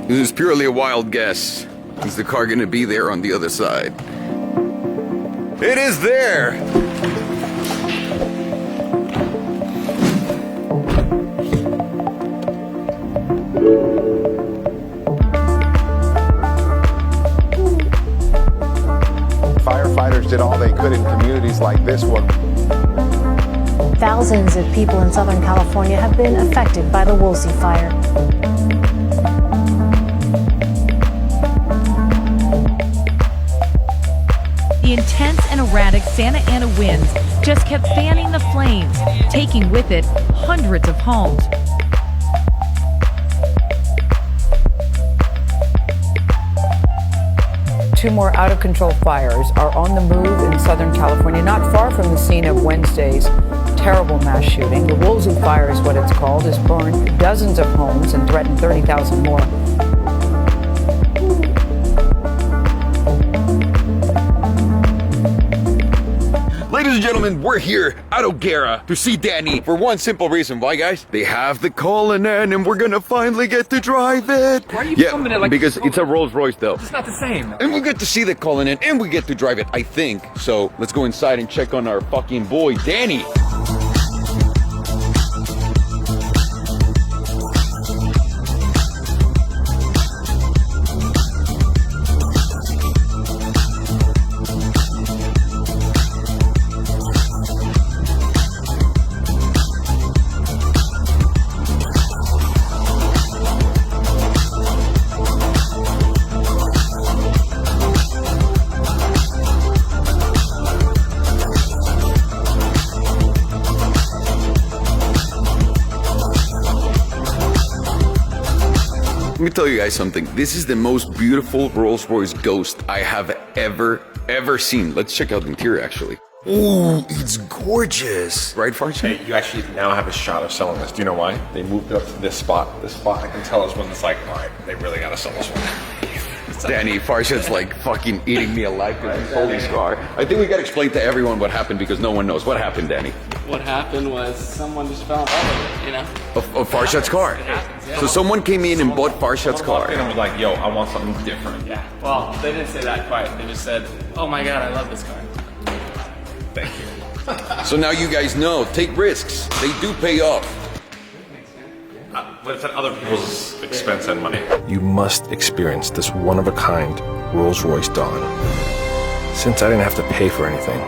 This is purely a wild guess. Is the car gonna be there on the other side? It is there! Firefighters did all they could in communities like this one. Thousands of people in Southern California have been affected by the Woolsey fire. The intense and erratic Santa Ana winds just kept fanning the flames, taking with it hundreds of homes. Two more out-of-control fires are on the move in Southern California, not far from the scene of Wednesday's terrible mass shooting. The Woolsey fire is what it's called, has burned dozens of homes and threatened 30,000 more. Ladies and gentlemen, we're here at O'Gara to see Danny for one simple reason. Why, guys? They have the Cullinan and we're gonna finally get to drive it. Why are you filming it like because it's a Rolls Royce though. It's not the same. And we get to see the Cullinan and we get to drive it, I think. So let's go inside and check on our fucking boy, Danny. Let me tell you guys something. This is the most beautiful Rolls-Royce Ghost I have ever seen. Let's check out the interior, actually. Ooh, it's gorgeous. Right, Farcha? Hey, you actually now have a shot of selling this. Do you know why? They moved it up to this spot. This spot, I can tell, is one that's like, all right, they really gotta sell this one. Danny, Farcha's like fucking eating me alive because he sold his car. I think we gotta explain to everyone what happened because no one knows. What happened, Danny? What happened was someone just fell in love with it, you know? Of Farshad's car. It happens, yeah. So someone came in and bought Farshad's car. And I was like, yo, I want something different. Yeah. Well, they didn't say that quite. They just said, oh my God, I love this car. Thank you. So now you guys know, take risks. They do pay off. But it's at other people's expense and money. You must experience this one-of-a-kind Rolls-Royce Dawn. Since I didn't have to pay for anything,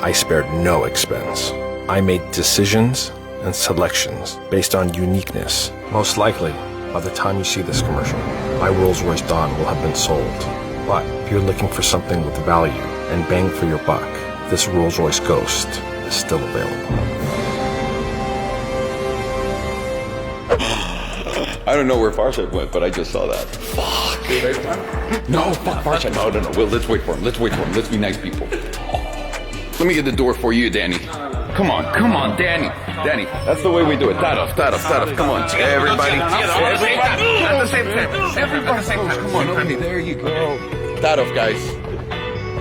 I spared no expense. I made decisions and selections based on uniqueness. Most likely, by the time you see this commercial, my Rolls-Royce Dawn will have been sold. But if you're looking for something with value and bang for your buck, this Rolls-Royce Ghost is still available. I don't know where Farshad went, but I just saw that. Fuck. No, fuck Farshad. No. Well, let's wait for him. Let's be nice people. Let me get the door for you, Danny. Come on, Danny. Danny, that's the way we do it. That off. Come on, everybody. At the same time. Everybody, come on, there you go. That off, guys.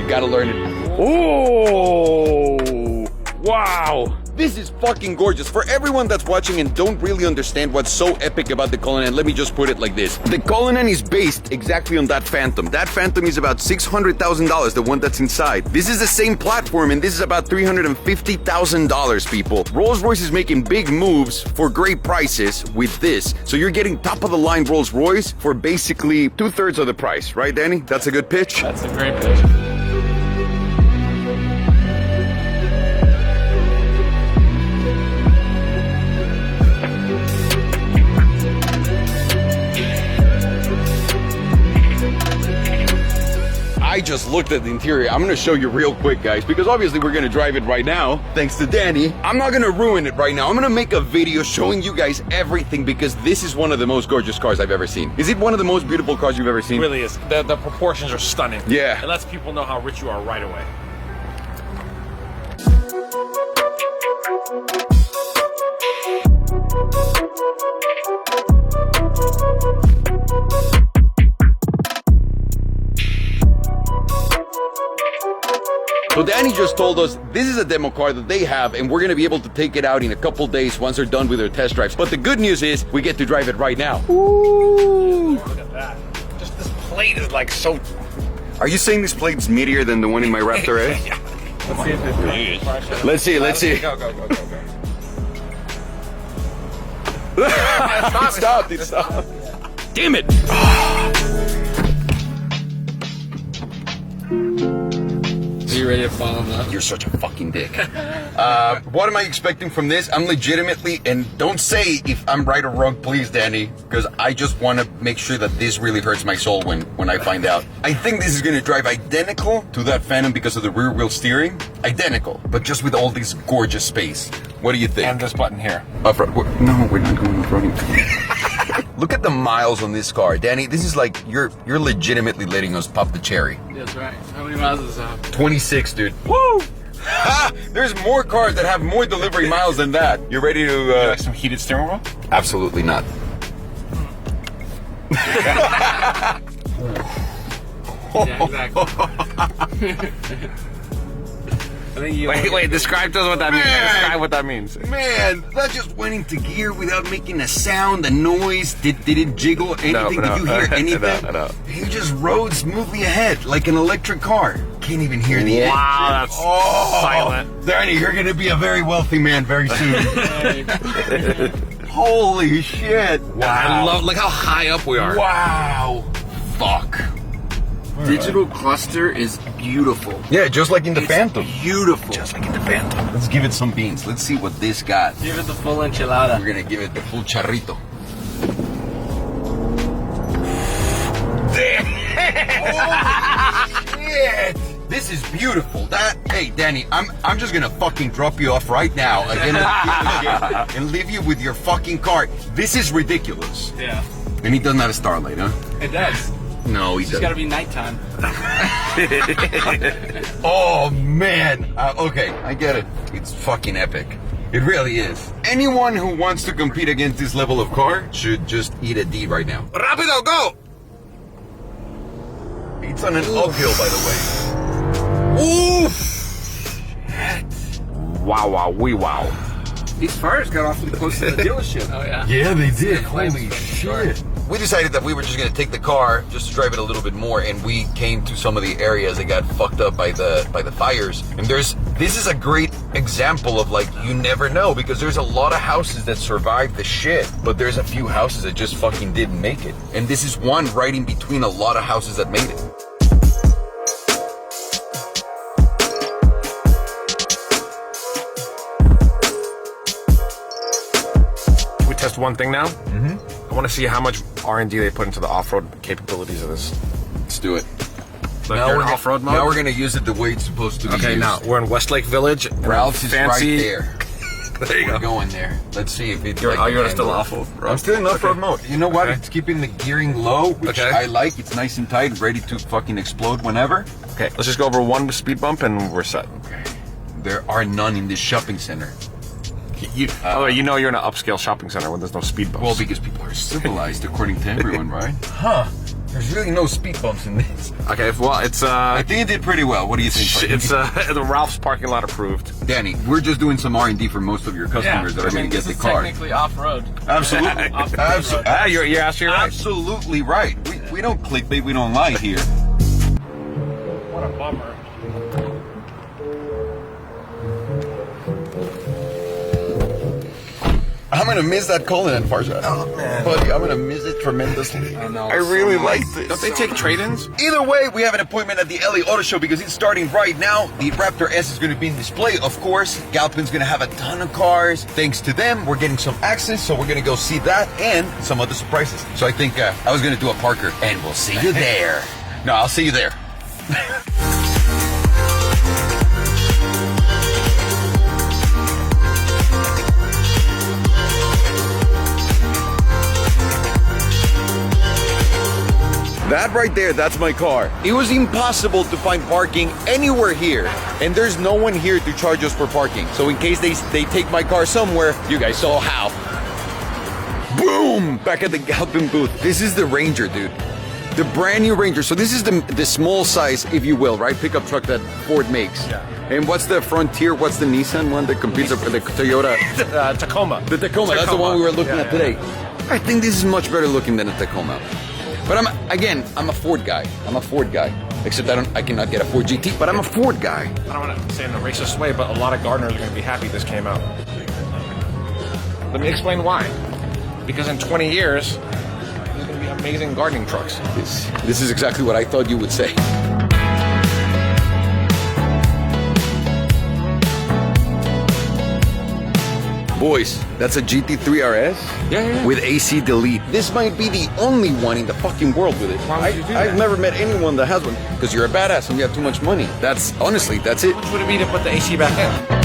You gotta learn it. Oh, wow. This is fucking gorgeous. For everyone that's watching and don't really understand what's so epic about the Cullinan, let me just put it like this. The Cullinan is based exactly on that Phantom. That Phantom is about $600,000, the one that's inside. This is the same platform, and this is about $350,000, people. Rolls-Royce is making big moves for great prices with this. So you're getting top-of-the-line Rolls-Royce for basically 2/3 of the price. Right, Danny? That's a good pitch? That's a great pitch. I just looked at the interior. I'm gonna show you real quick, guys, because obviously we're gonna drive it right now, thanks to Danny. I'm not gonna ruin it right now. I'm gonna make a video showing you guys everything because this is one of the most gorgeous cars I've ever seen. Is it one of the most beautiful cars you've ever seen? It really is. The proportions are stunning. Yeah. It lets people know how rich you are right away. So Danny just told us this is a demo car that they have, and we're going to be able to take it out in a couple days once they're done with their test drives. But the good news is we get to drive it right now. Ooh. is like so. Are you saying this plate's meatier than the one in my Raptor S? Yeah. Let's see if it's Let's see, let's see. Go. It stopped. Damn it! Are you ready to fall in love? You're such a fucking dick. What am I expecting from this? I'm legitimately, and don't say if I'm right or wrong, please, Danny, because I just want to make sure that this really hurts my soul when I find out. I think this is going to drive identical to that Phantom because of the rear wheel steering. Identical, but just with all this gorgeous space. What do you think? And this button here. Off-road. No, we're not going off-roading. Look at the miles on this car, Danny. This is like you're legitimately letting us pop the cherry. That's right. How many miles does it have? 26, dude. Woo! Ha! There's more cars that have more delivery miles than that. You ready to? You like some heated steering wheel? Absolutely not. Yeah, exactly. I think you Wait. Describe to us what that means. Man. Describe what that means. Man, that just went into gear without making a sound, a noise. Did it jiggle? Anything? No. Did you hear anything? No. He just rode smoothly ahead like an electric car. Can't even hear the engine. Wow, that's silent. Danny, you're gonna be a very wealthy man very soon. Holy shit! I love. Look how high up we are. Wow! Fuck. Digital cluster is beautiful. Yeah, just like in the Phantom. Beautiful. Just like in the Phantom. Let's give it some beans. Let's see what this got. Give it the full enchilada. We're gonna give it the full charrito. Oh, shit! This is beautiful. Hey, Danny, I'm just gonna fucking drop you off right now again and leave you with your fucking car. This is ridiculous. Yeah. And he doesn't have a starlight, huh? It does. No, he It's doesn't. gotta be nighttime. Oh man. Okay, I get it. It's fucking epic. It really is. Anyone who wants to compete against this level of car should just eat a D right now. Rapido, go! It's on an uphill, by the way. Oof! Wow. These fires got awfully close to the dealership. Oh yeah. Yeah, they did. Holy Holy shit. We decided that we were just going to take the car, just to drive it a little bit more, and we came to some of the areas that got fucked up by the fires. And this is a great example of like, you never know, because there's a lot of houses that survived the shit, but there's a few houses that just fucking didn't make it. And this is one right in between a lot of houses that made it. Test one thing now. I want to see how much R&D they put into the off-road capabilities of this. Let's do it. Like they're in off-road mode. Now we're gonna use it the way it's supposed to be Okay, used. now we're in Westlake Village. Ralph's is fancy. right there. There you We're go. going there. Let's see if it's You're like still off-road. I'm still in off-road mode. You know what? Okay. It's keeping the gearing low, which Okay. I like. It's nice and tight, ready to fucking explode whenever. Okay, let's just go over one speed bump and we're set. There are none in this shopping center. You know you're in an upscale shopping center when there's no speed bumps. Well, because people are civilized according to everyone, right? Huh. There's really no speed bumps in this. Okay, well, it's I think it did pretty well. What do you think? it's the Ralph's parking lot approved. Danny, we're just doing some R&D for most of your customers that are going to get the car. Technically off-road. Absolutely. Off-road. You're actually right. Absolutely right. We don't clickbait, we don't lie here. What a bummer. I'm gonna miss that Cullinan, Farzad. Oh man, buddy, I'm gonna miss it tremendously. I know. I really like this. Don't they take trade-ins? Either way, we have an appointment at the LA Auto Show because it's starting right now. The Raptor S is going to be in display, of course. Galpin's going to have a ton of cars. Thanks to them, we're getting some access, so we're going to go see that and some other surprises. So I think I was going to do a Parker, and we'll see you there. No, I'll see you there. That right there, that's my car. It was impossible to find parking anywhere here, and there's no one here to charge us for parking. So in case they take my car somewhere, you guys saw how. Boom! Back at the Galpin booth. This is the Ranger, dude. The brand new Ranger. So this is the small size, if you will, right? Pickup truck that Ford makes. Yeah. And what's the Frontier? What's the Nissan one that competes with the Toyota? Tacoma. The Tacoma. That's the one we were looking at today. I think this is much better looking than a Tacoma. But I'm a Ford guy. Except I cannot get a Ford GT, but I'm a Ford guy. I don't want to say in a racist way, but a lot of gardeners are going to be happy this came out. Let me explain why. Because in 20 years, there's going to be amazing gardening trucks. This is exactly what I thought you would say. Boys, that's a GT3 RS? Yeah. With AC delete. This might be the only one in the fucking world with it. Why would you do that? I've never met anyone that has one. Because you're a badass and you have too much money. That's it. How much would it be to put the AC back in?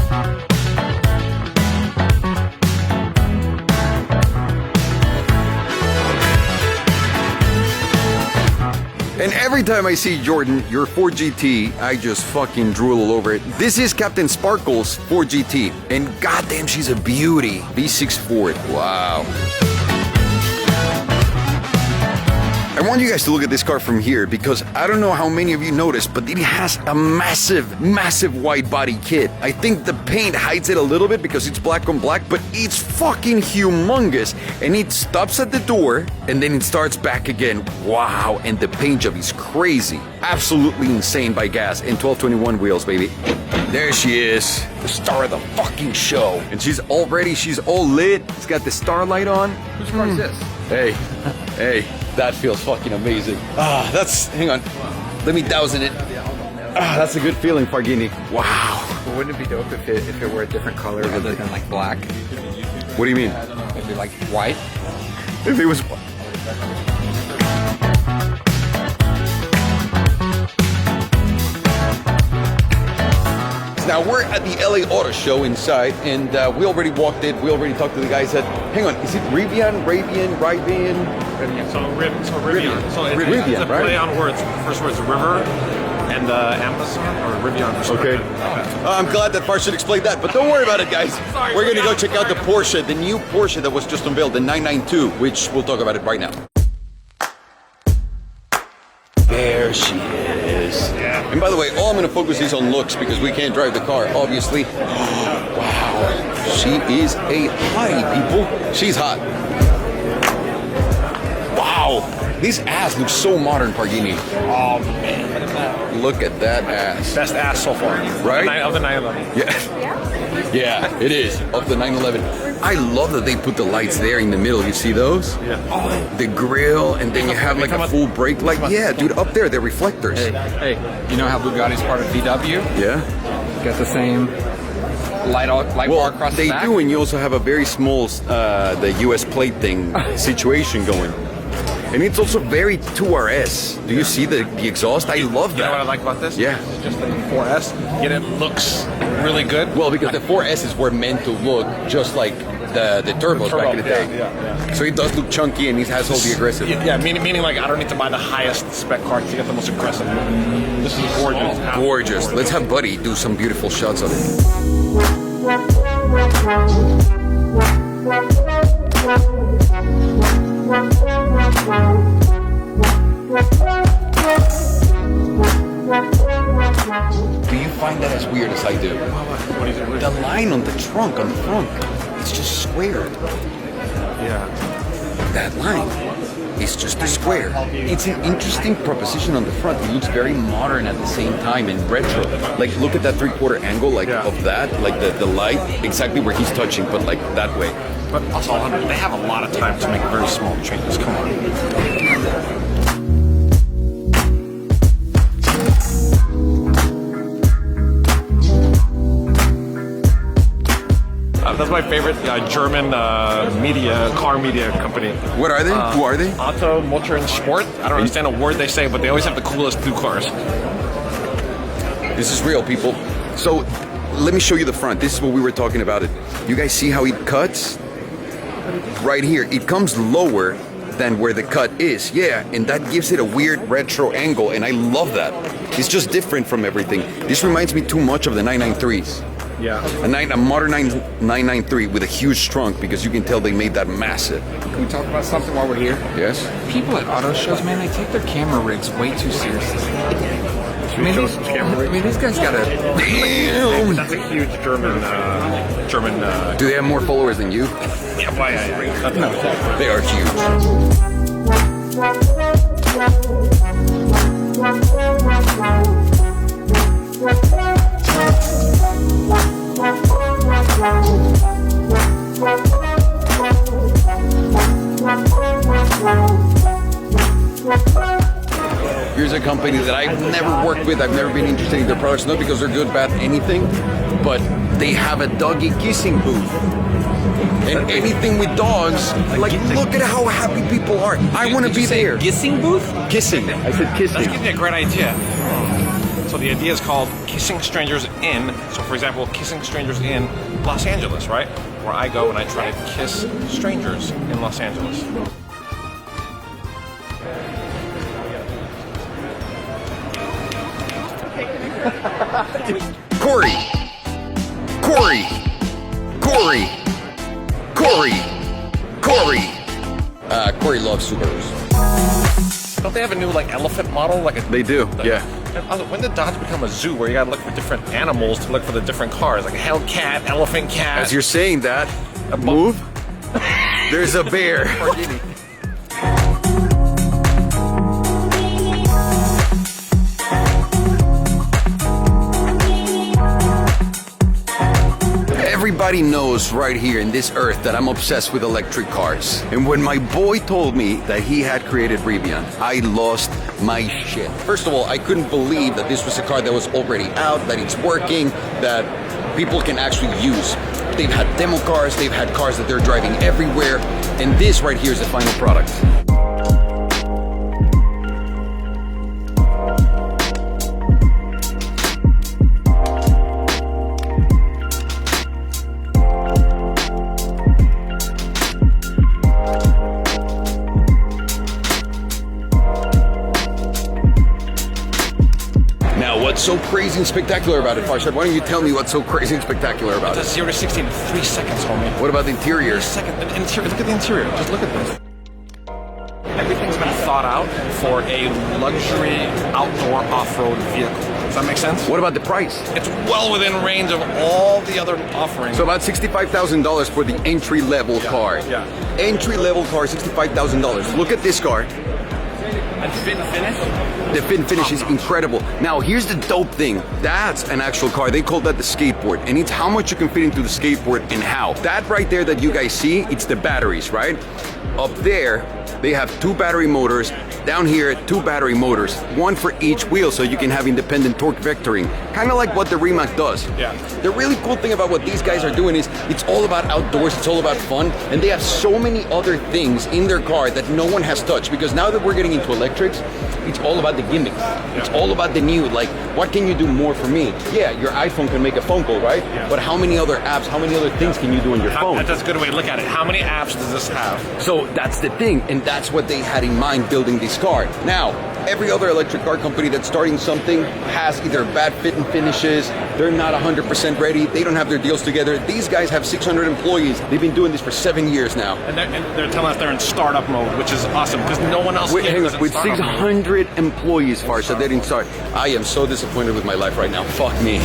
And every time I see Jordan, your Ford GT, I just fucking drool all over it. This is Captain Sparkle's Ford GT, and goddamn, she's a beauty. V6 Ford, wow. I want you guys to look at this car from here because I don't know how many of you noticed, but it has a massive wide body kit. I think the paint hides it a little bit because it's black on black, but it's fucking humongous. And it stops at the door and then it starts back again. Wow, and the paint job is crazy. Absolutely insane by gas and 1221 wheels, baby. There she is, the star of the fucking show. And she's all lit. She's got the starlight on. Whose car is this? Hey, that feels fucking amazing. Hang on. Let me douse in it. That's a good feeling, Farghini. Wow. Well, wouldn't it be dope if it were a different color other than like black? What do you mean? Maybe like white? If it was... Now we're at the LA Auto Show inside, and we already walked it. We already talked to the guy. Said, "Hang on, is it Rivian? So Rivian. So it's Rivian, a play on words. The first word's river, and Amazon or Rivian. Okay. I'm glad that Farshid explained that, but don't worry about it, guys. We're gonna go check out the Porsche, the new Porsche that was just unveiled, the 992, which we'll talk about it right now. There she is. Yeah. And by the way, all I'm going to focus is on looks because we can't drive the car, obviously. Wow. She is a hottie, people. She's hot. Wow. This ass looks so modern, Farghini. Oh, man. Look at that ass. Best ass so far. Right? Of the 911. Yeah, it is. Of the 911. I love that they put the lights there in the middle. You see those? Yeah. Oh, the grill, and then you have like a full brake light. Yeah, dude, up there, they're reflectors. Hey, you know how Bugatti's part of VW? Yeah? Got the same light bar across the back? They do, and you also have a very small, the US plate thing situation going. And it's also very 2RS. Do you see the exhaust? I love that. You know what I like about this? Yeah. Just the 4S, yet it looks really good. Well, because the 4Ss were meant to look just like the turbos back in the day. Yeah. So it does look chunky and it has all the aggressive. Yeah, meaning like I don't need to buy the highest spec car to get the most aggressive. This is gorgeous. Gorgeous. Let's have Buddy do some beautiful shots of it. Do you find that as weird as I do? What is it? The line on the trunk, on the front, it's just squared. Yeah. That line is just a square. It's an interesting proposition on the front. It looks very modern at the same time and retro. Like, look at that 3/4 angle, like of that, like the light, exactly where he's touching, but like that way. But also, they have a lot of time to make very small changes. Come on. That's my favorite German car media company. What are they? Who are they? Auto, Motor, and Sport. I don't understand a word they say, but they always have the coolest new cars. This is real, people. So, let me show you the front. This is what we were talking about. You guys see how it cuts? Right here. It comes lower than where the cut is. Yeah, and that gives it a weird retro angle, and I love that. It's just different from everything. This reminds me too much of the 993s. Yeah. A modern 993 with a huge trunk because you can tell they made that massive. Can we talk about something while we're here? Yes? People at auto shows, man, they take their camera rigs way too seriously. I mean, these guys got a... Damn! That's a huge German... Do they have more followers than you? Yeah, No, they are huge. Here's a company that I've never worked with. I've never been interested in their products, not because they're good, bad, anything, but they have a doggy kissing booth. And anything with dogs, like, look at how happy people are. I want to be there. Kissing booth? Kissing. I said kissing. That's giving me a great idea. So the idea is called Kissing Strangers In. So for example, Kissing Strangers in Los Angeles, right? Where I go and I try to kiss strangers in Los Angeles. Corey. Corey. Corey. Corey. Corey. Corey loves Subarus. Don't they have a new like elephant model? Like They do, yeah. And also, when did Dodge become a zoo where you gotta look for different animals to look for the different cars? Like a Hellcat, elephant cat. As you're saying that, move. There's a bear. Everybody knows right here in this earth that I'm obsessed with electric cars. And when my boy told me that he had created Rivian, I lost my shit. First of all, I couldn't believe that this was a car that was already out, that it's working, that people can actually use. They've had demo cars, they've had cars that they're driving everywhere, and this right here is the final product. What's so crazy and spectacular about it, Farshad? Why don't you tell me what's so crazy and spectacular about It's it? a 0 to 60 in 3 seconds, homie. What about the interior? The interior. Look at the interior. Just look at this. Everything's been thought out for a luxury outdoor off-road vehicle. Does that make sense? What about the price? It's well within range of all the other offerings. So about $65,000 for the entry-level car. Yeah. Entry-level car, $65,000. Look at this car. And fit and finish? The fit and finish is incredible. Now, here's the dope thing. That's an actual car. They call that the skateboard. And it's how much you can fit into the skateboard and how. That right there that you guys see, it's the batteries, right? Up there, they have 2 battery motors. Down here, 2 battery motors, 1 for each wheel so you can have independent torque vectoring. Kind of like what the Rimac does. Yeah. The really cool thing about what these guys are doing is it's all about outdoors, it's all about fun, and they have so many other things in their car that no one has touched, because now that we're getting into electrics, it's all about the gimmicks. It's all about the new, like, what can you do more for me? Yeah, your iPhone can make a phone call, right? Yeah. But how many other apps, how many other things can you do on your phone? That's a good way to look at it. How many apps does this have? So that's the thing, and that's what they had in mind building this car. Now, every other electric car company that's starting something has either bad fit and finishes, they're not 100% ready, they don't have their deals together. These guys have 600 employees. They've been doing this for 7 years now. And they're telling us they're in startup mode, which is awesome, because no one else Hang is on, in with startup mode. 600 employees, Farsha, they didn't start. I am so disappointed with my life right now. Fuck me.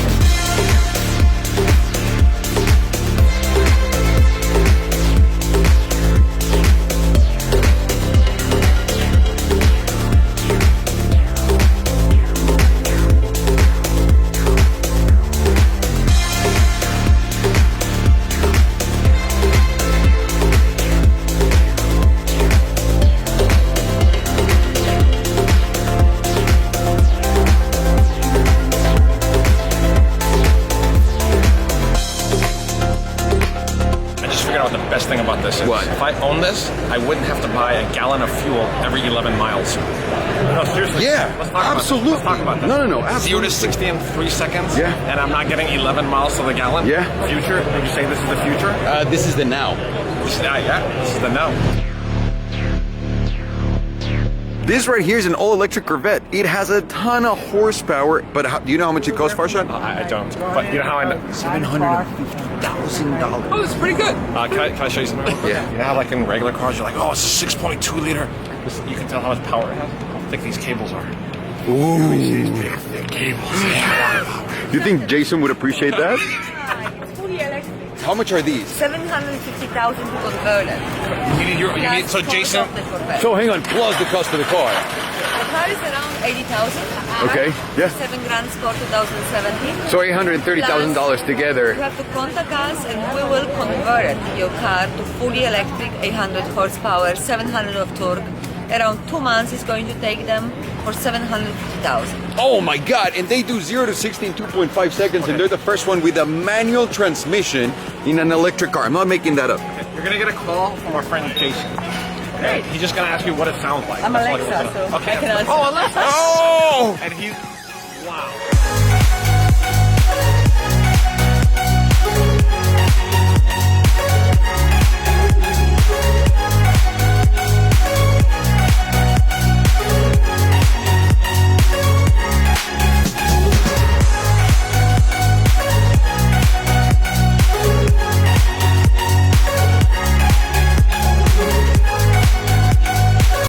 Thing about this is, what? If I own this, I wouldn't have to buy a gallon of fuel every 11 miles. No, seriously. Yeah, let's talk absolutely. Let's talk about that. No, absolutely. 0 to 60 in 3 seconds. Yeah. And I'm not getting 11 miles to the gallon. Yeah. Future? Would you say this is the future? This is the now. This is the now. This right here is an all-electric Corvette. It has a ton of horsepower, but do you know how much it costs, Farshad? I don't. But you know how I know? $750,000. Oh, that's pretty good. Can I show you something? Yeah. You know how like in regular cars, you're like, oh, it's a 6.2 liter. You can tell how much power it has. How thick these cables are. Ooh. These big cables. You think Jason would appreciate that? How much are these? 750,000 to convert it. You need so Jason. So hang on, plus the cost of the car. The car is around 80,000. Okay, yeah. 7 grand score 2017. So $830,000 together. You have to contact us and we will convert your car to fully electric, 800 horsepower, 700 of torque. Around 2 months is going to take them for 750,000. Oh my God! And they do 0 to 60 in 2.5 seconds, and they're the first one with a manual transmission in an electric car. I'm not making that up. You're gonna get a call from our friend Jason. Great. He's just gonna ask you what it sounds like. I'm That's all Alexa, he wants to know. so Okay. I can answer. Oh, Alexa! Oh! And he's wow.